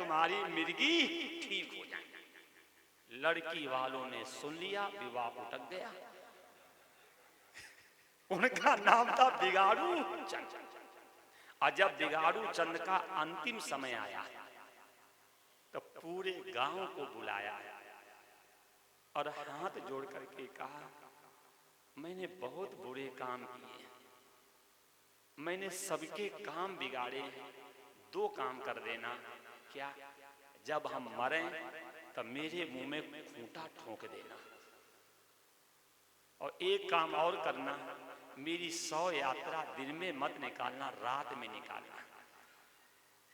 तुम्हारी मिर्गी ठीक हो जाए। लड़की वालों ने सुन लिया, विवाह उटक गया। उनका नाम था बिगाड़ू चंद। और जब बिगाड़ू चंद का अंतिम समय आया तो पूरे गांव को बुलाया और हाथ जोड़ करके कहा, मैंने बहुत बुरे काम किए, मैंने सबके काम बिगाड़े, दो काम कर देना। क्या? जब हम मरें तो मेरे मुंह में खूंटा ठोक देना, और एक काम और करना, मेरी 100 यात्रा दिन में मत निकालना, रात में निकालना,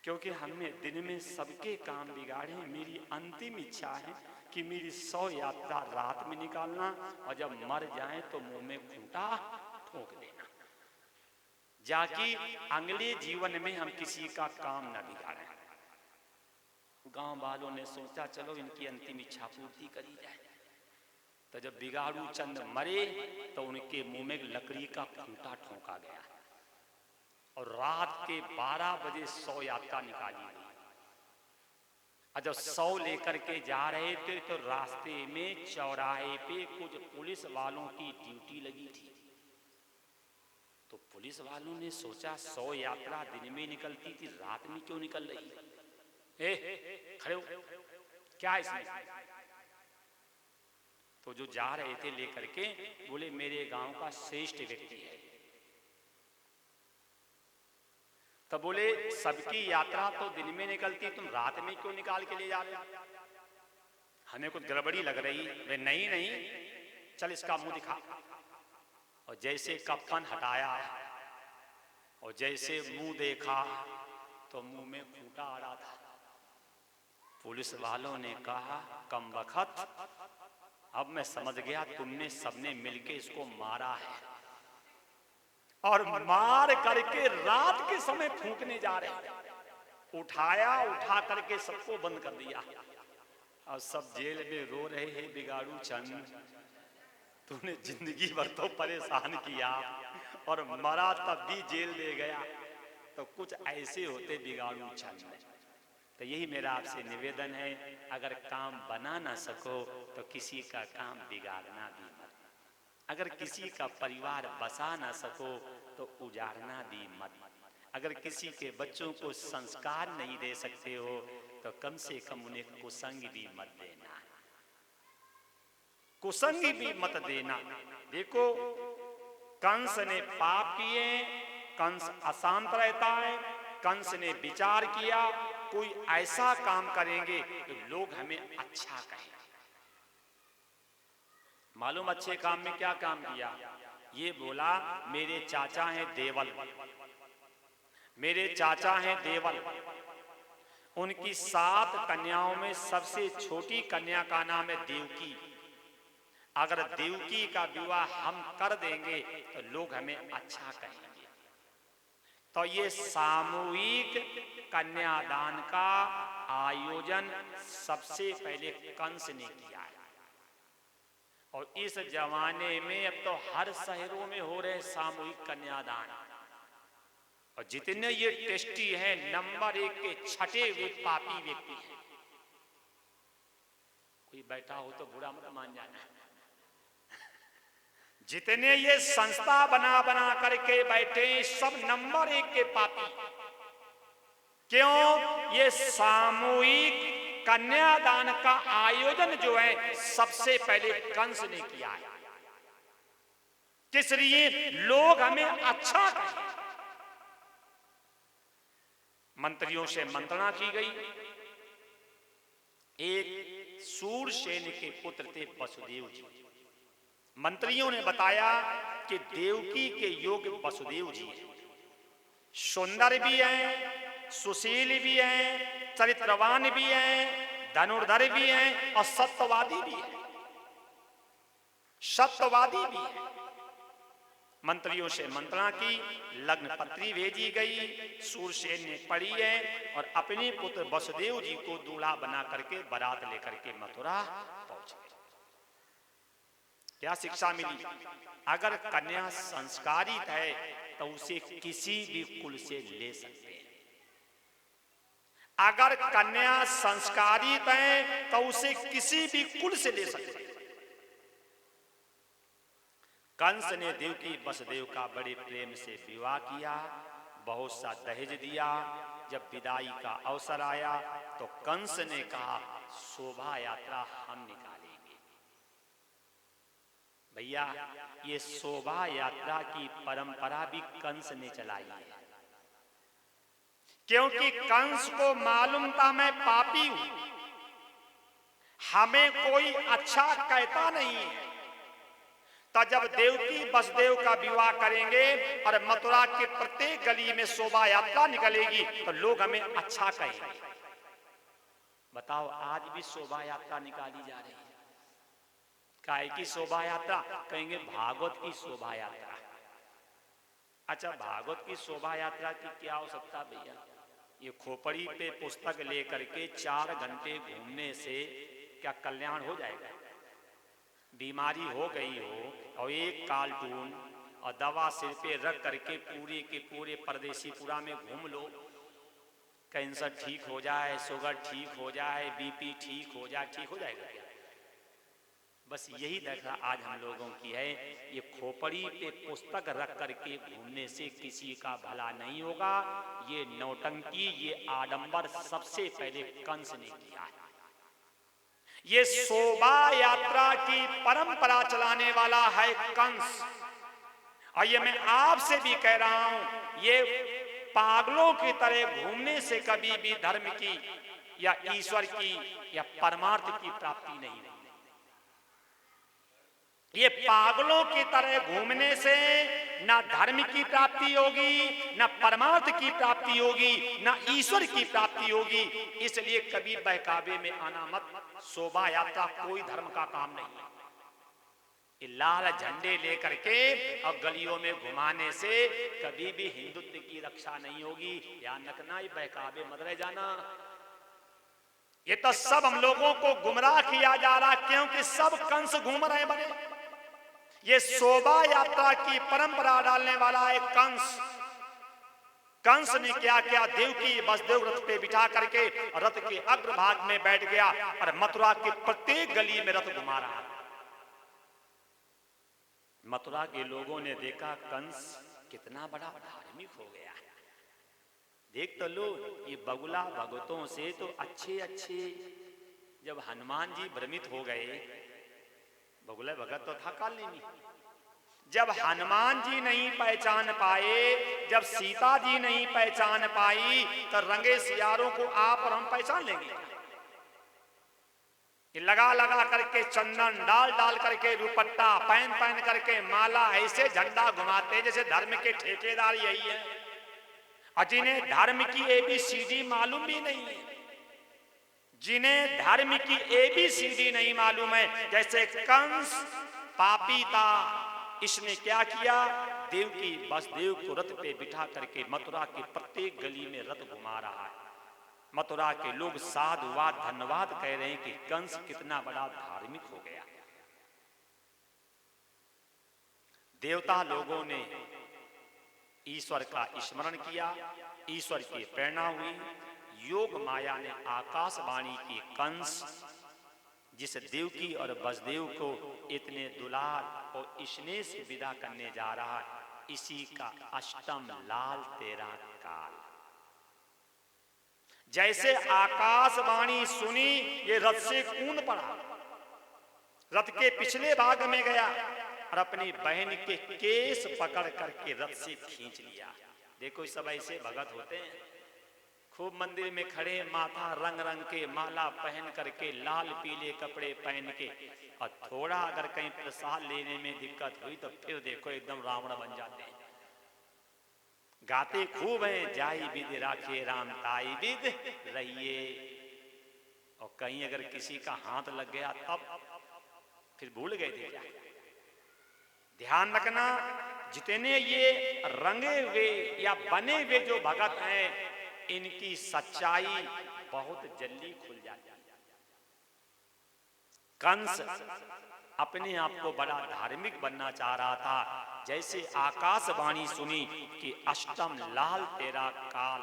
क्योंकि हमने दिन में सबके काम बिगाड़े। मेरी अंतिम इच्छा है कि मेरी 100 यात्रा रात में निकालना, और जब मर जाएं तो मुंह में खूंटा ठोक देना, जाकि अगले जीवन में हम किसी का काम न बिगाड़ें। गांव वालों ने सोचा चलो इनकी अंतिम इच्छा पूर्ति करी जाए। तो जब बिगाड़ू चंद मरे तो उनके मुंह में लकड़ी का खूंटा ठोका गया और रात के 12 बजे 100 यात्रा निकाली गई। और जब 100 लेकर के जा रहे थे तो रास्ते में चौराहे पे कुछ पुलिस वालों की ड्यूटी लगी थी। तो पुलिस वालों ने सोचा 100 यात्रा दिन में निकलती थी, रात में क्यों निकल रही? खड़े हो, क्या इसमें? तो जो जा रहे थे लेकर के बोले, मेरे गांव का श्रेष्ठ व्यक्ति है। तब बोले, सबकी यात्रा तो दिन में निकलती, तुम रात में क्यों निकाल के ले जा रहे हो? हमें कुछ गड़बड़ी लग रही। वे नहीं नहीं, चल इसका मुंह दिखा। और जैसे कफन हटाया और जैसे मुंह देखा तो मुंह में खूंटा आ रहा था। पुलिस वालों ने कहा, कम बखत, अब मैं समझ गया तुमने सबने मिलके इसको मारा है, और मार करके रात के समय फूंकने जा रहे। उठाया, उठा करके सबको बंद कर दिया और सब जेल में रो रहे हैं, बिगाड़ू चंद तूने जिंदगी भर तो परेशान किया और मरा तब भी जेल दे गया। तो कुछ ऐसे होते बिगाड़ू चंद। तो यही मेरा आपसे निवेदन है, अगर काम बना ना सको तो किसी का काम बिगाड़ना भी मत। अगर किसी का परिवार बसा ना सको तो उजाड़ना भी मत। अगर किसी के बच्चों को संस्कार नहीं दे सकते हो तो कम से कम उन्हें कुसंग भी मत देना, कुसंग भी मत देना। देखो, कंस ने पाप किए, कंस अशांत रहता है। कंस ने विचार किया, कोई ऐसा काम करेंगे तो लोग हमें अच्छा कहें। मालूम अच्छे काम में क्या काम किया? ये बोला, मेरे चाचा हैं देवल, मेरे चाचा हैं देवल, उनकी 7 कन्याओं में सबसे छोटी कन्या का नाम है देवकी। अगर देवकी का विवाह हम कर देंगे तो लोग हमें अच्छा कहेंगे। तो ये सामूहिक कन्यादान का आयोजन सबसे पहले कंस ने किया है। और इस जमाने में अब तो हर शहरों में हो रहे सामूहिक कन्यादान। और जितने ये टेस्टी हैं, नंबर 1 के छठे हुए पापी व्यक्ति हैं। कोई बैठा हो तो बुरा मत मान जाना। जितने ये संस्था बना बना करके बैठे सब नंबर 1 के पापी। क्यों? ये सामूहिक कन्यादान का आयोजन जो है सबसे पहले कंस ने किया है। किस लिए? लोग हमें अच्छा कहें। मंत्रियों से मंत्रणा की गई। एक सूरसेन के पुत्र थे वसुदेव जी। मंत्रियों ने बताया कि देवकी के योग्य वसुदेव जी हैं, सुंदर भी हैं, सुशील भी हैं, चरित्रवान भी हैं, धनुर्धर भी हैं और सत्यवादी भी हैं, सत्यवादी भी हैं। मंत्रियों से मंत्रणा की, लग्न पत्री भेजी गई, सूरसेन ने पढ़ी है और अपने पुत्र वसुदेव जी को दूल्हा बना करके बारात लेकर के मथुरा पहुंचे। क्या शिक्षा मिली? अगर कन्या संस्कारित है तो उसे किसी भी कुल से ले सकते हैं। अगर कन्या संस्कारित है तो उसे किसी भी कुल से ले सकते। कंस ने देवकी वसुदेव का बड़े प्रेम से विवाह किया, बहुत सा दहेज दिया। जब विदाई का अवसर आया तो कंस ने कहा शोभा यात्रा हम निकालेंगे। भैया, ये शोभा यात्रा की परंपरा भी कंस ने चलाई है, क्योंकि कंस को मालूम था मैं पापी हूं, हमें कोई अच्छा कहता नहीं है। तो जब देवकी वसुदेव का विवाह करेंगे और मथुरा के प्रत्येक गली में शोभा यात्रा निकलेगी तो लोग हमें अच्छा कहेंगे। बताओ, आज भी शोभा यात्रा निकाली जा रही है। काय की शोभा यात्रा? कहेंगे भागवत की शोभा यात्रा। अच्छा, भागवत की शोभा यात्रा की क्या हो सकता भैया? ये खोपड़ी पे पुस्तक लेकर के 4 घंटे घूमने से क्या कल्याण हो जाएगा? बीमारी हो गई हो और एक कार्टून और दवा सिर पे रख करके पूरे के पूरे परदेसीपुरा में घूम लो, कैंसर ठीक हो जाए, शुगर ठीक हो जाए, बीपी ठीक हो जाए, ठीक हो जाएगा क्या? बस यही दशा आज हम लोगों की है। ये खोपड़ी पे पुस्तक रख करके घूमने से किसी का भला नहीं होगा। ये नौटंकी, ये आडंबर सबसे पहले कंस ने किया है। ये शोभा यात्रा की परंपरा चलाने वाला है कंस। और ये मैं आपसे भी कह रहा हूं, ये पागलों की तरह घूमने से कभी भी धर्म की या ईश्वर की या परमार्थ की प्राप्ति नहीं होगी। ये पागलों की तरह घूमने से ना धर्म की प्राप्ति होगी, ना परमार्थ की प्राप्ति होगी, ना ईश्वर की प्राप्ति होगी। इसलिए कभी बहकावे में आना मत। शोभा यात्रा कोई धर्म का काम नहीं है। ये लाल झंडे लेकर के और गलियों में घुमाने से कभी भी हिंदुत्व की रक्षा नहीं होगी। ध्यान रखना, ये बहकावे मत रह जाना। ये तो सब हम लोगों को गुमराह किया जा रहा, क्योंकि सब कंस घूम रहे बने। ये शोभा यात्रा की परंपरा डालने वाला है कंस। कंस ने क्या किया? देवकी वसुदेव रथ पे बिठा करके रथ के अग्रभाग में बैठ गया और मथुरा के प्रत्येक गली में रथ घुमा रहा। मथुरा के लोगों ने देखा कंस कितना बड़ा धार्मिक हो गया। देख तो लो, ये बगुला भगतों से तो अच्छे अच्छे। जब हनुमान जी भ्रमित हो गए, बगुला भगत तो था काली में, जब हनुमान जी नहीं पहचान पाए, जब सीता जी नहीं पहचान पाई, तो रंगे सियारों को आप और हम पहचान लेंगे। लगा लगा करके चंदन डाल डाल करके दुपट्टा पहन पहन करके माला ऐसे झंडा घुमाते जैसे धर्म के ठेकेदार यही है। और जिन्हें धर्म की ABCD मालूम भी नहीं है, जिन्हें धर्म की ABCD नहीं मालूम है, जैसे कंस पापी था, इसने क्या किया? देवकी वसुदेव को रथ पे बिठा करके मथुरा की प्रत्येक गली में रथ घुमा रहा है। मथुरा के लोग साधुवाद धन्यवाद कह रहे हैं कि कंस कितना बड़ा धार्मिक हो गया। देवता लोगों ने ईश्वर का स्मरण किया, ईश्वर की प्रेरणा हुई। योग माया ने आकाशवाणी की कंस जिस देवकी और वसुदेव को इतने दुलार और स्नेह से विदा करने जा रहा है, इसी का अष्टम लाल तेरा काल। जैसे आकाशवाणी सुनी, ये रथ से कूद पड़ा, रथ के पिछले भाग में गया और अपनी बहन के केस पकड़ करके रथ से खींच लिया। देखो सब ऐसे भगत होते हैं, खूब मंदिर में खड़े, माथा रंग रंग के माला पहन करके, लाल पीले कपड़े पहन के, और थोड़ा अगर कहीं प्रसाद लेने में दिक्कत हुई तो फिर देखो एकदम रावण बन जाते हैं। गाते खूब हैं, जाई विद राखे राम ताई विद रहिए, और कहीं अगर किसी का हाथ लग गया तब फिर भूल गए थे क्या? ध्यान रखना, जितने ये रंगे हुए या बने हुए जो भगत हैं, इनकी सच्चाई बहुत जल्दी खुल जाती है। कंस अपने आप को बड़ा धार्मिक बनना चाह रहा था। जैसे आकाशवाणी सुनी कि अष्टम लाल तेरा काल,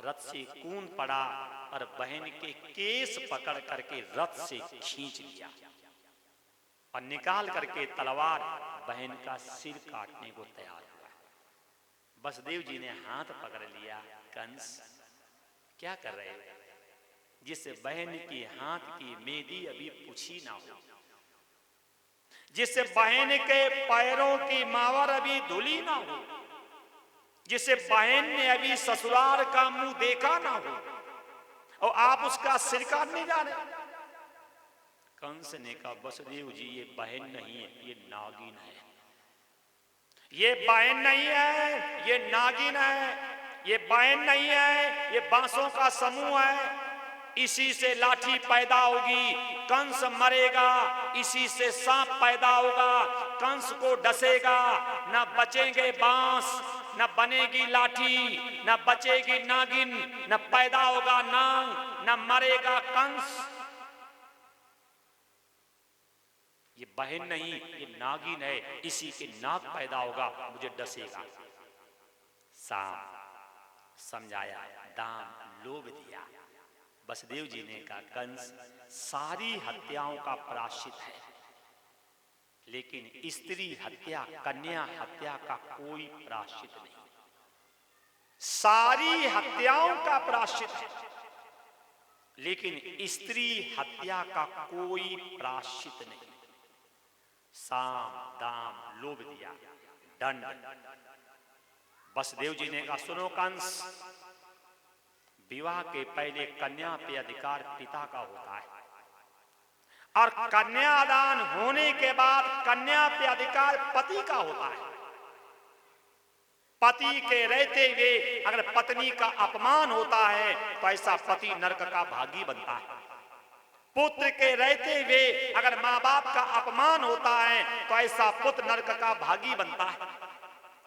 रथ से कूद पड़ा और बहन के केस पकड़ करके रथ से खींच लिया और निकाल करके तलवार बहन का सिर काटने को तैयार हुआ। वसुदेव जी ने हाथ पकड़ लिया, कंस क्या कर रहे हो? जिस बहन की हाथ की मेदी अभी पूछी ना हो, जिस बहन के पैरों की मावर अभी धुली ना हो, जिस बहन ने अभी ससुराल का मुंह देखा ना हो, और आप उसका सिर काटने जा रहे। कंस ने कहा, वसुदेव जी ये बहन नहीं है, ये नागिन है। ये बहन नहीं है, ये नागिन है। ये बहन नहीं है, ये बांसों का समूह है। इसी से लाठी पैदा होगी, कंस मरेगा। इसी से सांप पैदा होगा, कंस को डसेगा। न बचेंगे बांस, न बनेगी लाठी, न बचेगी नागिन, न पैदा होगा नाग, न मरेगा कंस। ये बहन नहीं, ये नागिन है। इसी के नाग पैदा होगा, मुझे डसेगा। सांप समझाया, दाम लोभ दिया। वसुदेव जी ने कहा, कंस सारी हत्याओं का प्रायश्चित है, लेकिन स्त्री हत्या, कन्या हत्या का कोई प्रायश्चित नहीं। सारी हत्याओं का प्रायश्चित है, लेकिन स्त्री हत्या का कोई प्रायश्चित नहीं। साम दाम लोभ दिया, दंड। वसुदेव जी ने कहा, सुनो कंस, विवाह के पहले कन्या पे अधिकार पिता का होता है, और कन्यादान होने के बाद कन्या पे अधिकार पति का होता है। पति के रहते हुए अगर पत्नी का अपमान होता है तो ऐसा पति नरक का भागी बनता है। पुत्र के रहते हुए अगर माँ बाप का अपमान होता है तो ऐसा पुत्र नरक का भागी बनता है।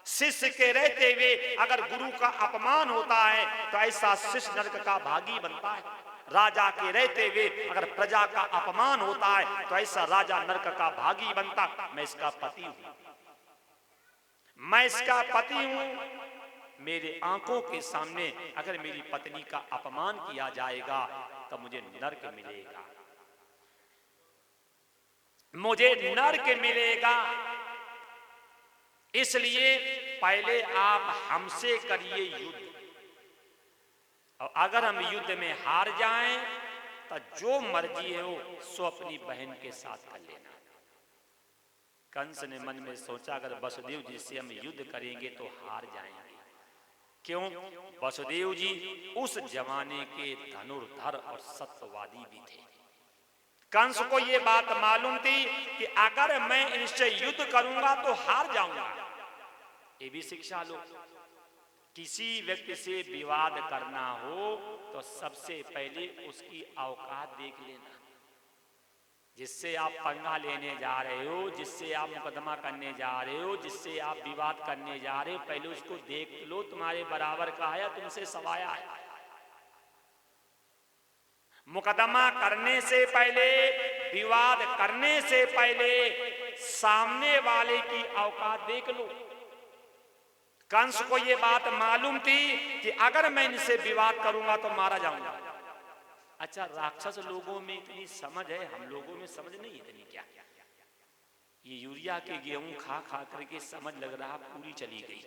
शिष्य के रहते हुए अगर गुरु का अपमान होता है तो ऐसा शिष्य नरक का भागी बनता है। राजा के रहते हुए अगर प्रजा का अपमान होता है तो ऐसा राजा नरक का भागी बनता। मैं इसका पति हूं, मैं इसका पति हूं। मेरे आंखों के सामने अगर मेरी पत्नी का अपमान किया जाएगा तो मुझे नरक मिलेगा, मुझे नरक मिलेगा। इसलिए पहले आप हमसे करिए युद्ध, और अगर हम युद्ध में हार जाएं तो जो मर्जी है वो सो अपनी बहन के साथ कर लेना। कंस ने मन में सोचा, अगर वसुदेव जी से हम युद्ध करेंगे तो हार जाएंगे। क्यों? वसुदेव जी उस जमाने के धनुर्धर और सत्यवादी भी थे। कंस को यह बात मालूम थी कि अगर मैं इनसे युद्ध करूंगा तो हार जाऊंगा। ये भी शिक्षा लो, किसी व्यक्ति से विवाद करना हो तो सबसे पहले उसकी औकात देख लेना। जिससे आप पंगा लेने जा रहे हो, जिससे आप मुकदमा करने जा रहे हो, जिससे आप विवाद करने जा रहे हो, पहले उसको देख लो, तुम्हारे बराबर का है, तुमसे सवाया है। मुकदमा करने से पहले, विवाद करने से पहले सामने वाले की औकात देख लो। कंस को यह बात मालूम थी कि अगर मैं इनसे विवाद करूंगा तो मारा जाऊंगा। अच्छा, राक्षस लोगों में इतनी समझ है, हम लोगों में समझ नहीं इतनी। क्या ये यूरिया के गेहूं खा खा करके समझ लग रहा पूरी चली गई।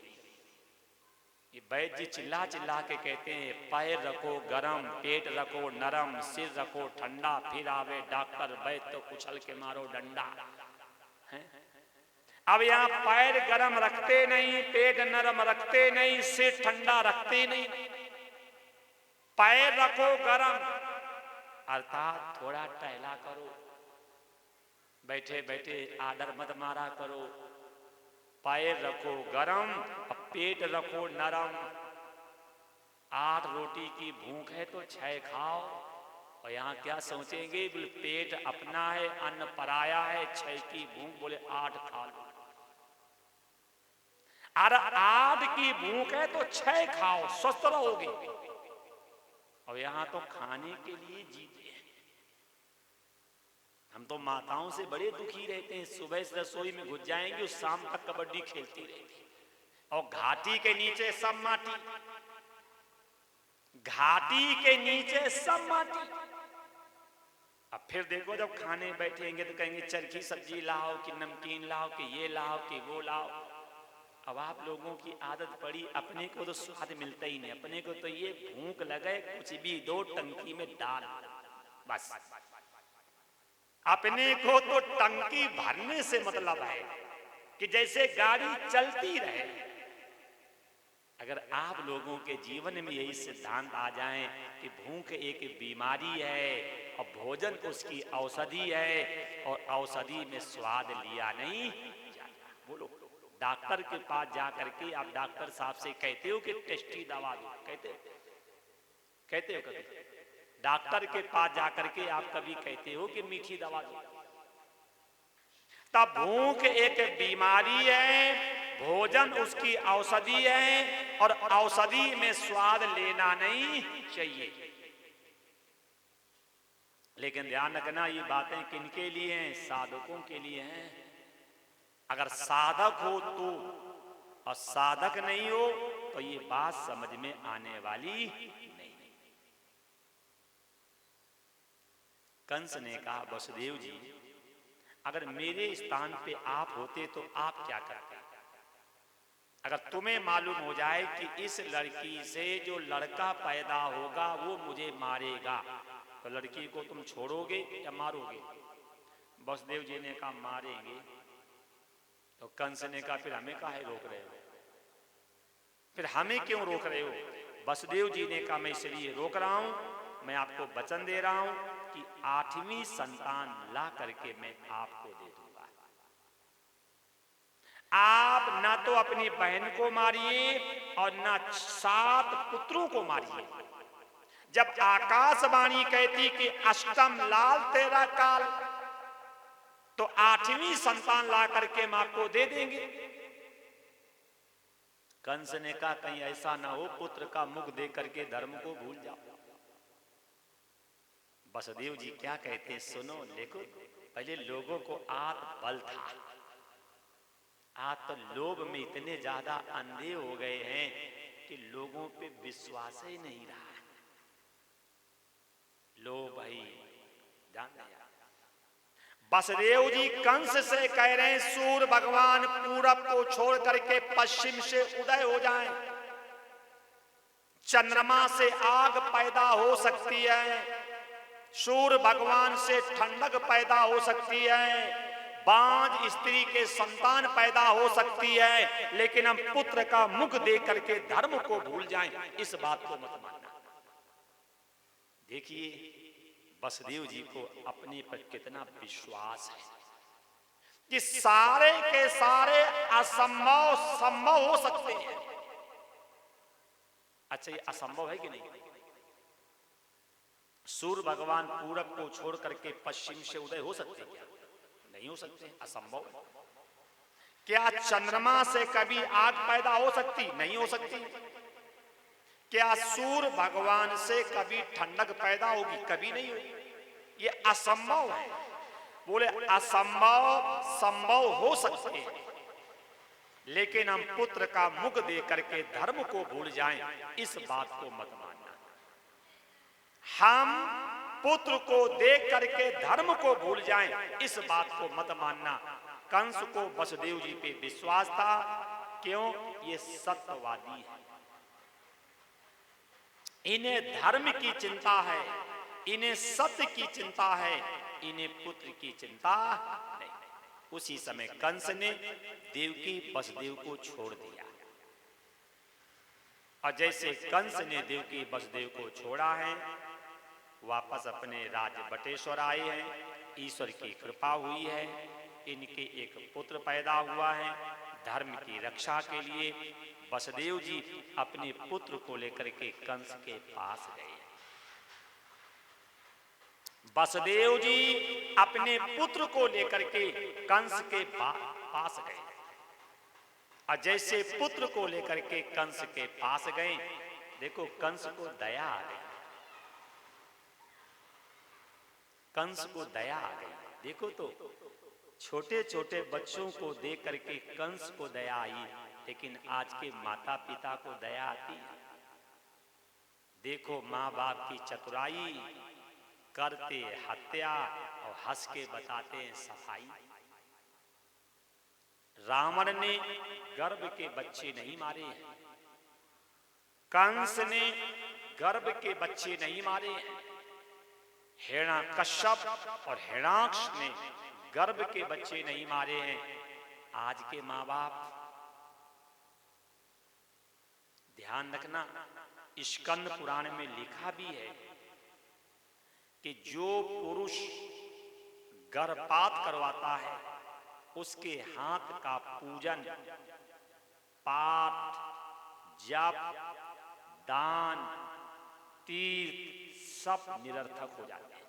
ये वैद्य जी चिल्ला चिल्ला के कहते हैं, पैर रखो गरम, पेट रखो नरम, सिर रखो ठंडा, फिर आवे डॉक्टर वैद्य तो कुचल के मारो डंडा। है? अब यहाँ पैर गरम रखते नहीं, पेट नरम रखते नहीं, सिर ठंडा रखते नहीं। पैर रखो गरम अर्थात थोड़ा टहला करो, बैठे बैठे आदर मत मारा करो। पैर रखो गरम और पेट रखो नरम। 8 रोटी की भूख है तो 6 खाओ। और यहाँ क्या सोचेंगे, बोले पेट अपना है, अन्न पराया है, 6 की भूख, बोले 8 खा लो। अरे 8 की भूख है तो 6 खाओ, स्वस्थ रहोगे। और यहाँ तो खाने के लिए जीते हैं। हम तो माताओं से बड़े दुखी रहते हैं, सुबह से रसोई में घुस जाएंगे, उस शाम तक कबड्डी खेलती रहती, और घाटी के नीचे सब माटी। घाटी के नीचे सब माटी। अब फिर देखो जब खाने बैठेंगे तो कहेंगे चरखी सब्जी लाओ कि नमकीन लाओ कि ये लाओ कि वो लाओ। अब आप लोगों की आदत पड़ी, अपने को तो स्वाद मिलता ही नहीं, अपने को तो ये भूख लगे कुछ भी दो टंकी में डाल, बस। अपने को तो टंकी भरने से मतलब है कि जैसे गाड़ी चलती रहे। अगर आप लोगों के जीवन में यही सिद्धांत आ जाए कि भूख एक बीमारी है और भोजन उसकी औषधि है और औषधि में स्वाद लिया नहीं जाता। बोलो, डॉक्टर के पास जाकर के आप डॉक्टर साहब से कहते हो कि टेस्टी दवा दो, कहते हो कभी? डॉक्टर के पास जाकर के आप कभी कहते हो कि मीठी दवा दो? तब भूख एक बीमारी है, भोजन उसकी औषधि है और औषधि में स्वाद लेना नहीं चाहिए। लेकिन ध्यान रखना, ये बातें किनके लिए हैं? साधकों के लिए हैं। अगर साधक हो तो, और साधक नहीं हो तो ये बात समझ में आने वाली नहीं। कंस ने कहा, वसुदेव जी, अगर मेरे स्थान पे आप होते तो आप क्या करते? अगर तुम्हें मालूम हो जाए कि इस लड़की से जो लड़का पैदा होगा वो मुझे मारेगा, तो लड़की को तुम छोड़ोगे या मारोगे? वसुदेव जी ने कहा, मारेंगे। तो कंस ने कहा, फिर हमें काहे रोक रहे हो? फिर हमें क्यों रोक रहे हो? वसुदेव जी ने कहा, मैं इसलिए रोक रहा हूं, मैं आपको वचन दे रहा हूं कि 8वीं संतान ला करके मैं आपको दे दूंगा। आप ना तो अपनी बहन को मारिए और ना 7 पुत्रों को मारिए। जब आकाशवाणी कहती कि अष्टम लाल तेरा काल, तो 8वीं संतान ला करके हम आपको दे देंगे। कंस ने कहा, कहीं ऐसा ना हो पुत्र का मुख देख करके धर्म को भूल जाओ। वसुदेव जी क्या कहते हैं सुनो। देखो, पहले लोगों को आत्म बल था, आज तो लोभ में इतने ज्यादा अंधे हो गए हैं कि लोगों पे विश्वास ही नहीं रहा। लो भाई, जान लिया। वसुदेव जी कंस से कह रहे हैं, सूर्य भगवान पूरब को छोड़ करके पश्चिम से उदय हो जाएं। चंद्रमा से आग पैदा हो सकती है, सूर्य भगवान से ठंडक पैदा हो सकती है, बांझ स्त्री के संतान पैदा हो सकती है, लेकिन हम पुत्र का मुख देख करके धर्म को भूल जाएं, इस बात को मत मानना। देखिए वसुदेव जी को अपने पर कितना विश्वास है कि सारे के सारे असंभव संभव हो सकते हैं। अच्छा, ये असंभव है कि नहीं? सूर्य भगवान पूरब को छोड़ करके पश्चिम से उदय हो सकते हैं? नहीं हो सकते, असंभव है। क्या चंद्रमा से कभी आग पैदा हो सकती? नहीं हो सकती। क्या सूर्य भगवान से कभी ठंडक पैदा होगी? कभी नहीं होगी। ये असंभव है। बोले असंभव संभव हो सकते हैं, लेकिन हम पुत्र का मुख देख करके धर्म को भूल जाएं, इस बात को मत मानना। हम पुत्र को देख करके धर्म को भूल जाएं, इस बात को मत मानना। कंस को वसुदेव जी पे विश्वास था। क्यों? ये सत्यवादी है, इन्हें धर्म की चिंता है, इन्हें सत्य की चिंता है, इन्हें पुत्र की चिंता नहीं। उसी समय कंस ने देवकी वसुदेव को छोड़ दिया, और जैसे कंस ने देवकी वसुदेव को छोड़ा है, वापस अपने राज्य बटेश्वर आए हैं। ईश्वर की कृपा हुई है, इनके एक पुत्र पैदा हुआ है। धर्म की रक्षा के लिए वसुदेव जी अपने पुत्र को लेकर के कंस के पास गए। वसुदेव जी अपने पुत्र को लेकर के कंस के पास गए, और जैसे पुत्र को लेकर के कंस के पास गए, देखो कंस को दया आ गई, कंस को दया आ गई। देखो तो छोटे छोटे बच्चों को देख करके कंस को दया आई, लेकिन आज के माता पिता को दया आती है? देखो माँ बाप की चतुराई, करते हत्या और हंस के बताते हैं सफाई। रावण ने गर्भ के बच्चे नहीं मारे हैं, कंस ने गर्भ के बच्चे नहीं मारे हैं, हिरण्यकश्यप और हिरण्याक्ष ने गर्भ के बच्चे नहीं मारे हैं। आज के माँ बाप ध्यान रखना, स्कंद पुराण में लिखा भी है कि जो पुरुष गर्भपात करवाता है उसके हाथ का पूजन, पाठ, जप, दान, तीर्थ सब निरर्थक हो जाते हैं।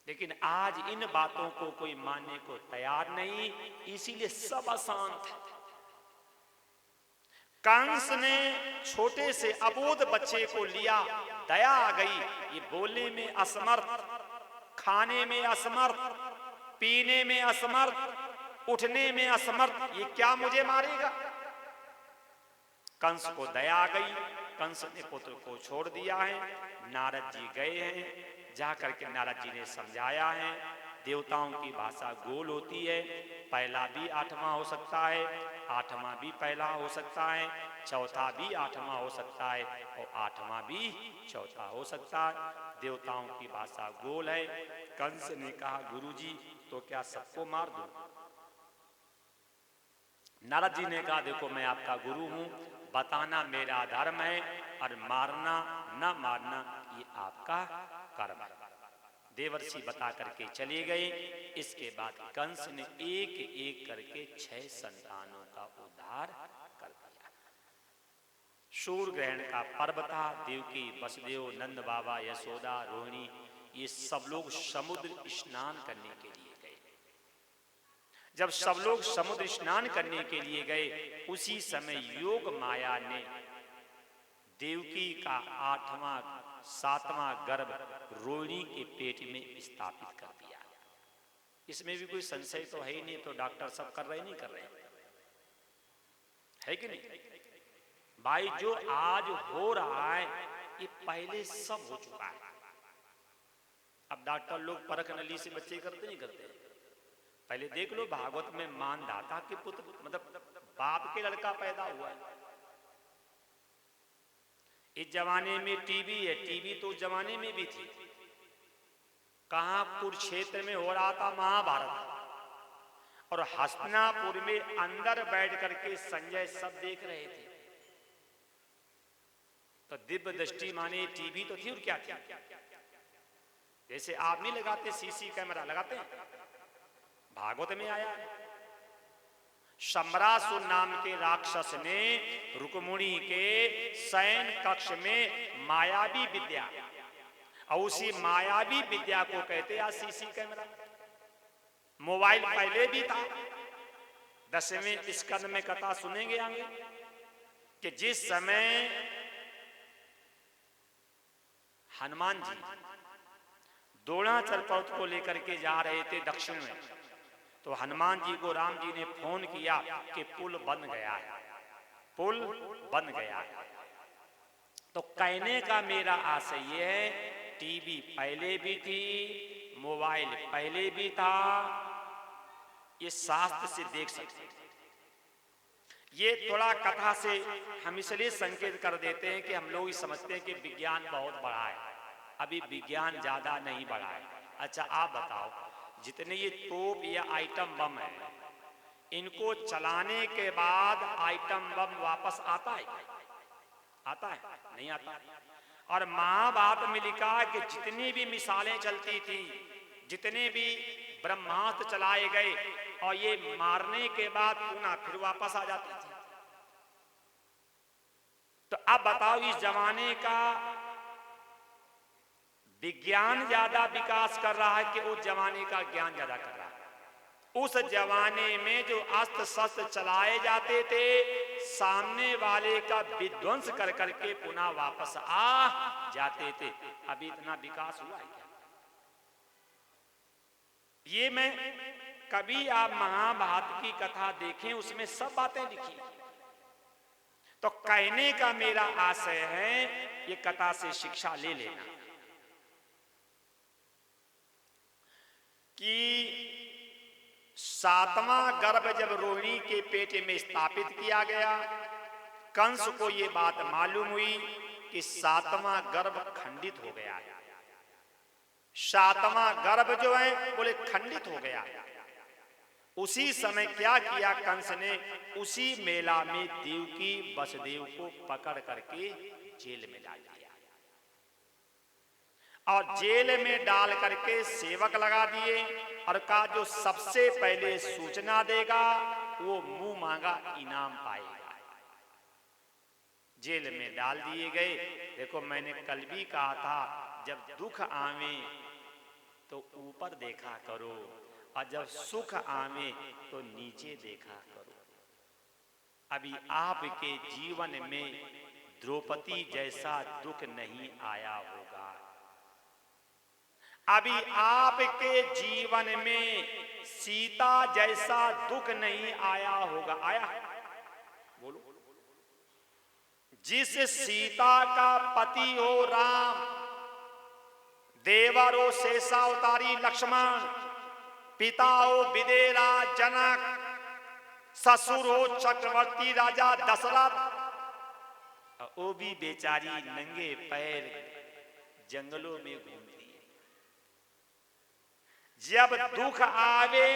लेकिन आज इन बातों को कोई मानने को तैयार नहीं, इसीलिए सब अशांत है। कंस ने छोटे से अबोध बच्चे को लिया, दया आ गई, ये बोलने में असमर्थ, खाने में असमर्थ, पीने में असमर्थ, उठने में असमर्थ, ये क्या मुझे मारेगा? कंस को दया आ गई, कंस ने पुत्र को छोड़ दिया है। नारद जी गए हैं, जाकर के नारद जी ने समझाया है, देवताओं की भाषा गोल होती है, पहला भी आठवां हो सकता है, आठवां भी पहला हो सकता है, चौथा भी आठवां हो सकता है और आठवां भी चौथा हो सकता है। देवताओं की भाषा गोल है। कंस ने कहा गुरुजी तो क्या सबको मार दूं? नारद जी ने कहा देखो मैं आपका गुरु हूं, बताना मेरा धर्म है और मारना न मारना ये आपका कर्म है। देवर्षि बता करके चले गए। इसके बाद कंस ने एक एक करके 6 संतानों का उद्धार कर दिया। सूर्य ग्रहण का पर्व था, देवकी, वसुदेव, नंद बाबा, यशोदा, रोहिणी, ये सब लोग समुद्र स्नान करने के लिए गए। जब सब लोग समुद्र स्नान करने के लिए गए, उसी समय योग माया ने देवकी का 8वां 7वां गर्भ रोहिणी के पेट में स्थापित कर दिया। इसमें भी कोई संशय तो है ही नहीं, तो डॉक्टर सब कर रहे नहीं कर रहे है कि नहीं भाई? जो आज हो रहा है ये पहले सब हो चुका है। अब डॉक्टर लोग परख नली से बच्चे करते नहीं करते? पहले देख लो, भागवत में मानधाता के पुत्र मतलब बाप के लड़का पैदा हुआ है। इस जमाने में टीबी है, टीबी तो उस जमाने में भी थी। कहां? कुरुक्षेत्र में हो रहा था महाभारत, और हस्तिनापुर में अंदर बैठ करके संजय सब देख रहे थे। तो दिव्य दृष्टि माने टीवी तो थी और क्या थी? जैसे आप नहीं लगाते सीसी कैमरा, लगाते हैं? भागवत में आया है, शंबरासुर नाम के राक्षस ने रुक्मिणी के शयन कक्ष में मायावी विद्या, और उसी मायावी विद्या को कहते हैं सीसी कैमरा। मोबाइल पहले भी था। 10वें स्कंद में कथा सुनेंगे आगे कि जिस समय हनुमान जी द्रोणाचल पर्वत को लेकर के जा रहे थे दक्षिण में, तो हनुमान जी को राम जी ने फोन किया कि पुल बन गया है, पुल बन गया है। तो कहने का मेरा आशय यह है, टीवी पहले भी थी, मोबाइल पहले भी था, ये शास्त्र से देख सकते। ये थोड़ा कथा से हम इसलिए संकेत कर देते हैं कि हम लोग ये समझते हैं कि विज्ञान बहुत बड़ा है। अभी विज्ञान ज्यादा नहीं बढ़ा है। अच्छा आप बताओ, जितने ये तोप या आइटम बम है, इनको चलाने के बाद आइटम बम वापस आता है? आता है? नहीं आता। और महाभारत में लिखा है कि जितनी भी मिसालें चलती थी, जितने भी ब्रह्मास्त्र चलाए गए, और ये मारने के बाद पुनः फिर वापस आ जाते थे। तो अब बताओ, इस जमाने का विज्ञान ज्यादा विकास कर रहा है कि उस जमाने का ज्ञान ज्यादा कर रहा है? उस जमाने में जो अस्त्र शस्त्र चलाए जाते थे, सामने वाले का विध्वंस कर करके पुनः वापस आ जाते थे। अभी इतना विकास हुआ है क्या? ये मैं कभी आप महाभारत की कथा देखें, उसमें सब बातें लिखी। तो कहने का मेरा आशय है ये कथा से शिक्षा ले लेना कि सातवां गर्भ जब रोहिणी के पेट में स्थापित किया गया, कंस को ये बात मालूम हुई कि सातवां गर्भ खंडित हो गया है। सातवां गर्भ जो है बोले खंडित हो गया। उसी समय क्या किया कंस ने, उसी मेला में देवकी वसुदेव को पकड़ करके जेल में डाल दिया और जेल में डाल करके सेवक लगा दिए और कहा जो सबसे पहले सूचना देगा वो मुंह मांगा इनाम पाएगा। जेल में डाल दिए गए। देखो मैंने कल भी कहा था जब दुख आवे तो ऊपर देखा करो और जब सुख आवे तो नीचे देखा करो। अभी आपके जीवन में द्रौपदी जैसा दुख नहीं आया होगा। अभी आपके जीवन में सीता जैसा दुख नहीं आया होगा। आया? बोलो। जिस सीता का पति हो राम, देवर हो शेषावतारी लक्ष्मण, पिता हो विदेरा जनक, ससुर हो चक्रवर्ती राजा दशरथ, वो भी बेचारी नंगे पैर जंगलों में घूमती है। जब दुख आवे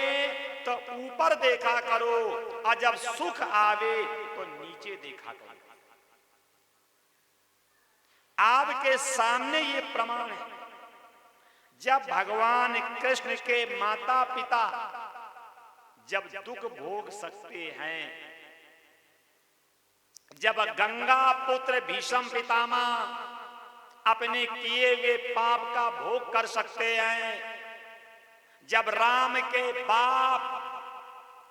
तो ऊपर देखा करो और जब सुख आवे तो नीचे देखा करो। आपके सामने ये प्रमाण है। जब भगवान कृष्ण के माता पिता जब दुख भोग सकते हैं, जब गंगा पुत्र भीष्म पितामह अपने किए हुए पाप का भोग कर सकते हैं, जब राम के बाप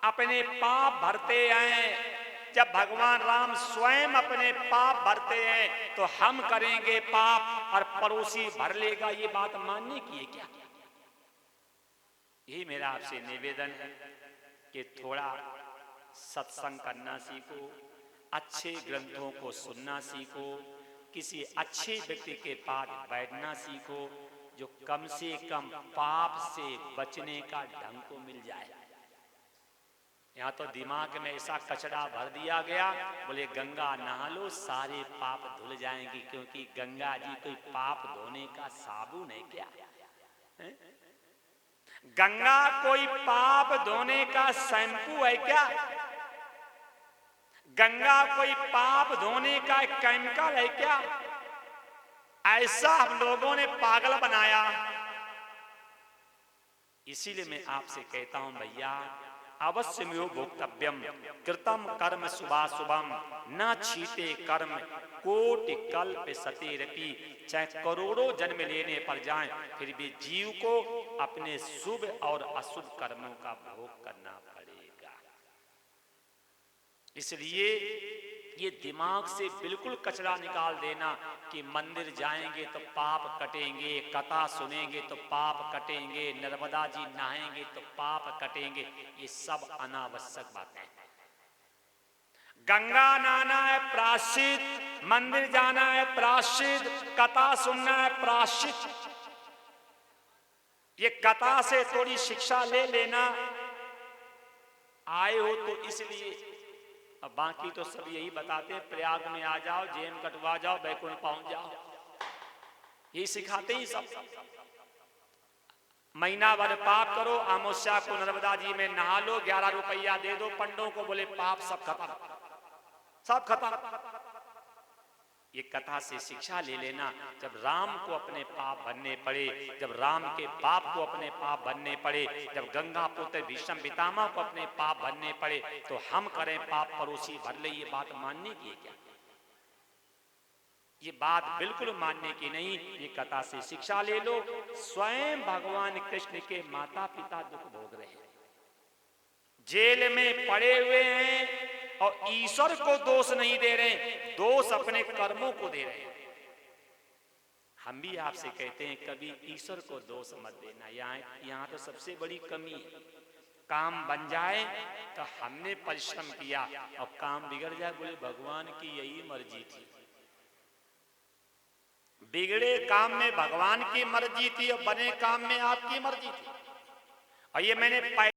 अपने पाप भरते हैं, जब भगवान राम स्वयं अपने पाप भरते हैं, तो हम करेंगे पाप और पड़ोसी भर लेगा, ये बात मानने की है क्या? यही मेरा आपसे निवेदन है कि थोड़ा सत्संग करना सीखो, अच्छे ग्रंथों को सुनना सीखो, किसी अच्छे व्यक्ति के पास बैठना सीखो जो कम से कम पाप से बचने का ढंग को मिल जाए। यहाँ तो दिमाग में ऐसा कचरा भर दिया गया, बोले गंगा नहा लो सारे पाप धुल जाएंगे, क्योंकि गंगा जी कोई पाप धोने का साबुन है क्या? है? गंगा कोई पाप धोने का शैम्पू है क्या? गंगा कोई पाप धोने का केमिकल है क्या? ऐसा हम लोगों ने पागल बनाया। इसीलिए मैं आपसे कहता हूं भैया, अवश्य में भोक्तव्यम कृतम कर्म शुभाशुभम न छीते कर्म कोटि कल्प सतेरपि। चाहे करोड़ों जन्म लेने पर जाएं, फिर भी जीव को अपने शुभ और अशुभ कर्मों का भोग करना पड़ेगा। इसलिए ये दिमाग से बिल्कुल कचरा निकाल देना कि मंदिर जाएंगे तो पाप कटेंगे, कथा सुनेंगे तो पाप कटेंगे, नर्मदा जी नहाएंगे तो पाप कटेंगे, ये सब अनावश्यक बातें हैं। गंगा नहाना है प्रायश्चित, मंदिर जाना है प्रायश्चित, कथा सुनना है प्रायश्चित। ये कथा से थोड़ी शिक्षा ले लेना, आए हो तो इसलिए। अब बाकी तो सब यही बताते हैं, प्रयाग में आ जाओ, जेम कटवा जाओ, बैकुंठ पहुंच जाओ, यही सिखाते ही सब। महीना भर पाप करो, अमावस्या को नर्मदा जी में नहा लो, 11 रुपया दे दो पंडों को, बोले पाप सब खत्म, सब खत्म। ये कथा से शिक्षा ले लेना। जब राम को अपने पाप भरने पड़े, जब राम के बाप को अपने पाप भरने पड़े, जब गंगा पुत्र भीष्म पितामह को अपने पाप भरने पड़े, तो हम करें पाप पड़ोसी भर ले, ये बात मानने की है क्या? ये बात बिल्कुल मानने की नहीं। ये कथा से शिक्षा ले लो। स्वयं भगवान कृष्ण के माता पिता दुख भोग रहे हैं, जेल में पड़े हुए हैं, और ईश्वर को दोष नहीं दे रहे, दोष अपने कर्मों को दे रहे हैं। हम भी आपसे कहते हैं कभी ईश्वर को दोष मत देना। यहाँ तो सबसे बड़ी कमी है। काम बन जाए तो हमने परिश्रम किया, और काम बिगड़ जाए बोले भगवान की यही मर्जी थी। बिगड़े काम में भगवान की मर्जी थी और बने काम में आपकी मर्जी थी। और ये मैंने